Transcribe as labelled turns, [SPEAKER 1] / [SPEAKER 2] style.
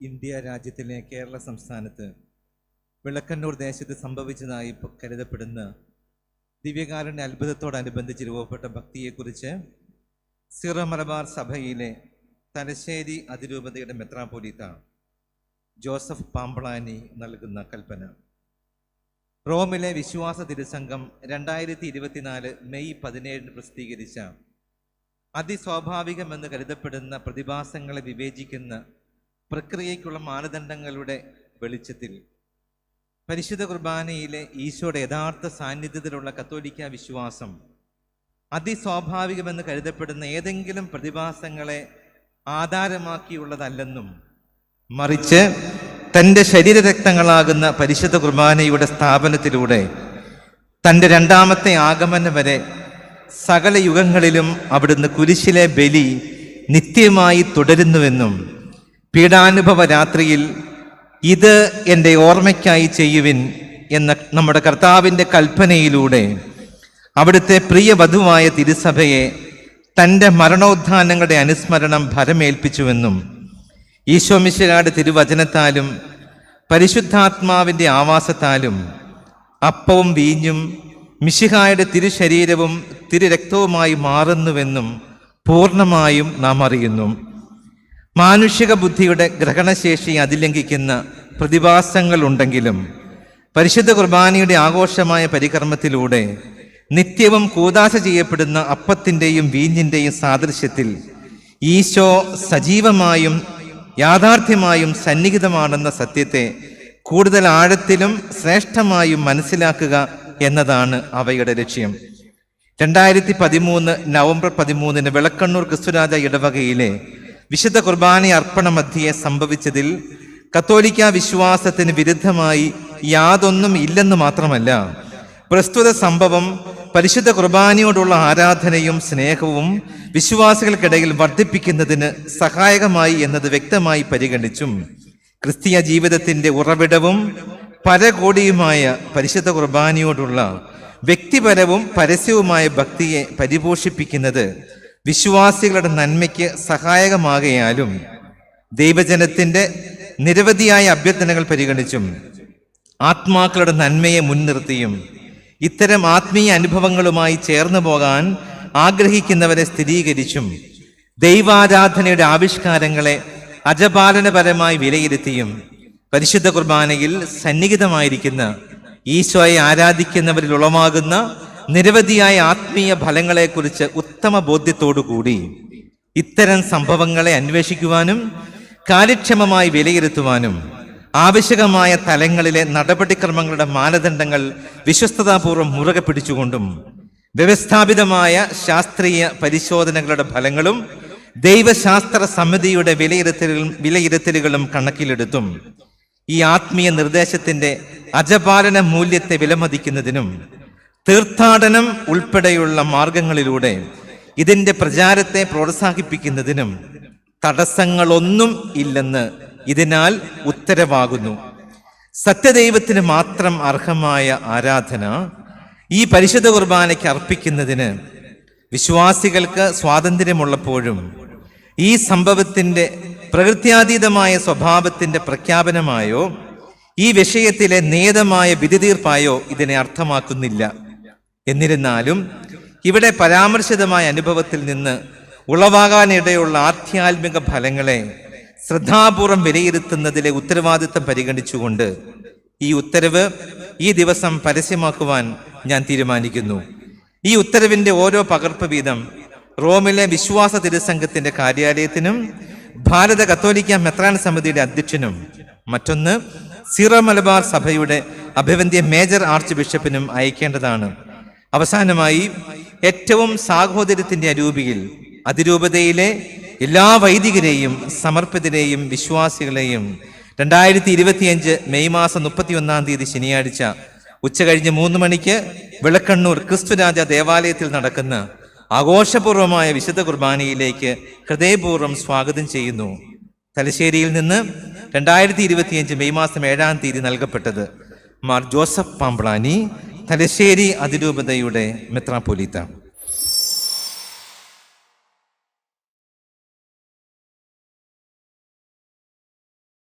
[SPEAKER 1] India രാജ്യത്തിലെ കേരള സംസ്ഥാനത്ത് വിളക്കന്നൂർ ദേശത്ത് സംഭവിച്ചതായി കരുതപ്പെടുന്ന ദിവ്യകാരുണ്യ അത്ഭുതത്തോടനുബന്ധിച്ച് രൂപപ്പെട്ട ഭക്തിയെക്കുറിച്ച് സിറോ മലബാർ സഭയിലെ തലശ്ശേരി അതിരൂപതയുടെ മെത്രാപ്പൊലീത്ത ജോസഫ് പാമ്പളാനി നൽകുന്ന കൽപ്പന. റോമിലെ വിശ്വാസ തിരുസംഘം 2024 മെയ് 17 പ്രസിദ്ധീകരിച്ച അതിസ്വാഭാവികമെന്ന് കരുതപ്പെടുന്ന പ്രതിഭാസങ്ങളെ വിവേചിക്കുന്ന പ്രക്രിയയ്ക്കുള്ള മാനദണ്ഡങ്ങളുടെ വെളിച്ചത്തിൽ പരിശുദ്ധ കുർബാനയിലെ ഈശോയുടെ യഥാർത്ഥ സാന്നിധ്യത്തിലുള്ള കത്തോലിക്ക വിശ്വാസം അതിസ്വാഭാവികമെന്ന് കരുതപ്പെടുന്ന ഏതെങ്കിലും പ്രതിഭാസങ്ങളെ ആധാരമാക്കിയുള്ളതല്ലെന്നും മറിച്ച് തൻ്റെ ശരീരരക്തങ്ങളാകുന്ന പരിശുദ്ധ കുർബാനയുടെ സ്ഥാപനത്തിലൂടെ തൻ്റെ രണ്ടാമത്തെ ആഗമനം വരെ സകല യുഗങ്ങളിലും അവിടുന്ന് കുരിശിലെ ബലി നിത്യമായി തുടരുന്നുവെന്നും പീഡാനുഭവ രാത്രിയിൽ ഇത് എൻ്റെ ഓർമ്മയ്ക്കായി ചെയ്യുവിൻ എന്ന നമ്മുടെ കർത്താവിൻ്റെ കൽപ്പനയിലൂടെ അവിടുത്തെ പ്രിയ വധുവായ തിരുസഭയെ തൻ്റെ മരണോത്ഥാനങ്ങളുടെ അനുസ്മരണം ഭരമേൽപ്പിച്ചുവെന്നും ഈശോമിശിഹായുടെ തിരുവചനത്താലും പരിശുദ്ധാത്മാവിൻ്റെ ആവാസത്താലും അപ്പവും വീഞ്ഞും മിശിഹായുടെ തിരുശരീരവും തിരുരക്തവുമായി മാറുന്നുവെന്നും പൂർണ്ണമായും നാം അറിയുന്നു. മാനുഷിക ബുദ്ധിയുടെ ഗ്രഹണശേഷി അതിലംഘിക്കുന്ന പ്രതിഭാസങ്ങൾ ഉണ്ടെങ്കിലും പരിശുദ്ധ കുർബാനയുടെ ആഘോഷമായ പരികർമ്മത്തിലൂടെ നിത്യവും കൂദാശ ചെയ്യപ്പെടുന്ന അപ്പത്തിൻ്റെയും വീഞ്ഞിൻ്റെയും സാദൃശ്യത്തിൽ ഈശോ സജീവമായും യാഥാർത്ഥ്യമായും സന്നിഹിതമാണെന്ന സത്യത്തെ കൂടുതൽ ആഴത്തിലും ശ്രേഷ്ഠമായും മനസ്സിലാക്കുക എന്നതാണ് അവയുടെ ലക്ഷ്യം. 2013 നവംബർ 13 വിളക്കണ്ണൂർ ക്രിസ്തുരാജ ഇടവകയിലെ വിശുദ്ധ കുർബാന അർപ്പണ മധ്യേ സംഭവിച്ചതിൽ കത്തോലിക്ക വിശ്വാസത്തിന് വിരുദ്ധമായി യാതൊന്നും ഇല്ലെന്ന് മാത്രമല്ല, പ്രസ്തുത സംഭവം പരിശുദ്ധ കുർബാനയോടുള്ള ആരാധനയും സ്നേഹവും വിശ്വാസികൾക്കിടയിൽ വർദ്ധിപ്പിക്കുന്നതിന് സഹായകമായി എന്നത് വ്യക്തമായി പരിഗണിച്ചും ക്രിസ്തീയ ജീവിതത്തിൻ്റെ ഉറവിടവും പരകോടിയുമായ പരിശുദ്ധ കുർബാനയോടുള്ള വ്യക്തിപരവും പരസ്യവുമായ ഭക്തിയെ പരിപോഷിപ്പിക്കുന്നത് വിശ്വാസികളുടെ നന്മയ്ക്ക് സഹായകമാകയാലും ദൈവജനത്തിൻ്റെ നിരവധിയായ അഭ്യർത്ഥനകൾ പരിഗണിച്ചും ആത്മാക്കളുടെ നന്മയെ മുൻനിർത്തിയും ഇത്തരം ആത്മീയ അനുഭവങ്ങളുമായി ചേർന്നു പോകാൻ ആഗ്രഹിക്കുന്നവരെ സ്ഥിരീകരിച്ചും ദൈവാരാധനയുടെ ആവിഷ്കാരങ്ങളെ അജപാലനപരമായി വിലയിരുത്തിയും പരിശുദ്ധ കുർബാനയിൽ സന്നിഹിതമായിരിക്കുന്ന ഈശോയെ ആരാധിക്കുന്നവരിൽ ഉളവാകുന്ന നിരവധിയായ ആത്മീയ ഫലങ്ങളെക്കുറിച്ച് ഉത്തമ ബോധ്യത്തോടുകൂടി ഇത്തരം സംഭവങ്ങളെ അന്വേഷിക്കുവാനും കാര്യക്ഷമമായി വിലയിരുത്തുവാനും ആവശ്യകമായ തലങ്ങളിലെ നടപടിക്രമങ്ങളുടെ മാനദണ്ഡങ്ങൾ വിശ്വസ്തതാപൂർവ്വം മുറുകെ പിടിച്ചുകൊണ്ടും വ്യവസ്ഥാപിതമായ ശാസ്ത്രീയ പരിശോധനകളുടെ ഫലങ്ങളും ദൈവശാസ്ത്ര സമിതിയുടെ വിലയിരുത്തലുകളും കണക്കിലെടുത്തും ഈ ആത്മീയ നിർദ്ദേശത്തിന്റെ അജപാലന മൂല്യത്തെ വിലമതിക്കുന്നതിനും തീർത്ഥാടനം ഉൾപ്പെടെയുള്ള മാർഗങ്ങളിലൂടെ ഇതിന്റെ പ്രചാരത്തെ പ്രോത്സാഹിപ്പിക്കുന്നതിനും തടസ്സങ്ങളൊന്നും ഇല്ലെന്ന് ഇതിനാൽ ഉത്തരവാകുന്നു. സത്യദൈവത്തിന് മാത്രം അർഹമായ ആരാധന ഈ പരിശുദ്ധ കുർബാനയ്ക്ക് അർപ്പിക്കുന്നതിന് വിശ്വാസികൾക്ക് സ്വാതന്ത്ര്യമുള്ളപ്പോഴും ഈ സംഭവത്തിൻ്റെ പ്രകൃത്യാതീതമായ സ്വഭാവത്തിൻ്റെ പ്രഖ്യാപനമായോ ഈ വിഷയത്തിലെ നിയതമായ വിധിതീർപ്പായോ ഇതിനെ അർത്ഥമാക്കുന്നില്ല. എന്നിരുന്നാലും ഇവിടെ പരാമർശിതമായ അനുഭവത്തിൽ നിന്ന് ഉളവാകാനിടയുള്ള ആധ്യാത്മിക ഫലങ്ങളെ ശ്രദ്ധാപൂർവം വിലയിരുത്തുന്നതിലെ ഉത്തരവാദിത്തം പരിഗണിച്ചുകൊണ്ട് ഈ ഉത്തരവ് ഈ ദിവസം പരസ്യമാക്കുവാൻ ഞാൻ തീരുമാനിക്കുന്നു. ഈ ഉത്തരവിൻ്റെ ഓരോ പകർപ്പ് വീതം റോമിലെ വിശ്വാസ തിരുസംഘത്തിന്റെ കാര്യാലയത്തിനും ഭാരത കത്തോലിക്ക മെത്രാൻ സമിതിയുടെ അധ്യക്ഷനും മറ്റൊന്ന് സിറോ മലബാർ സഭയുടെ അഭിവന്ദ്യ മേജർ ആർച്ച് ബിഷപ്പിനും അയക്കേണ്ടതാണ്. അവസാനമായി ഏറ്റവും സാഹോദര്യത്തിന്റെ അരൂപിയിൽ അതിരൂപതയിലെ എല്ലാ വൈദികരെയും സമർപ്പിതരെയും വിശ്വാസികളെയും 2025 മെയ് മാസം 31 ശനിയാഴ്ച ഉച്ചകഴിഞ്ഞ് 3 മണിക്ക് വിളക്കണ്ണൂർ ക്രിസ്തുരാജ ദേവാലയത്തിൽ നടക്കുന്ന ആഘോഷപൂർവമായ വിശുദ്ധ കുർബാനയിലേക്ക് ഹൃദയപൂർവ്വം സ്വാഗതം ചെയ്യുന്നു. തലശ്ശേരിയിൽ നിന്ന് 2025 മെയ് മാസം 7 നൽകപ്പെട്ടത് മാർ ജോസഫ് പാമ്പളാനി, തലശ്ശേരി അതിരൂപതയുടെ മെത്രാപ്പൊലീത്ത.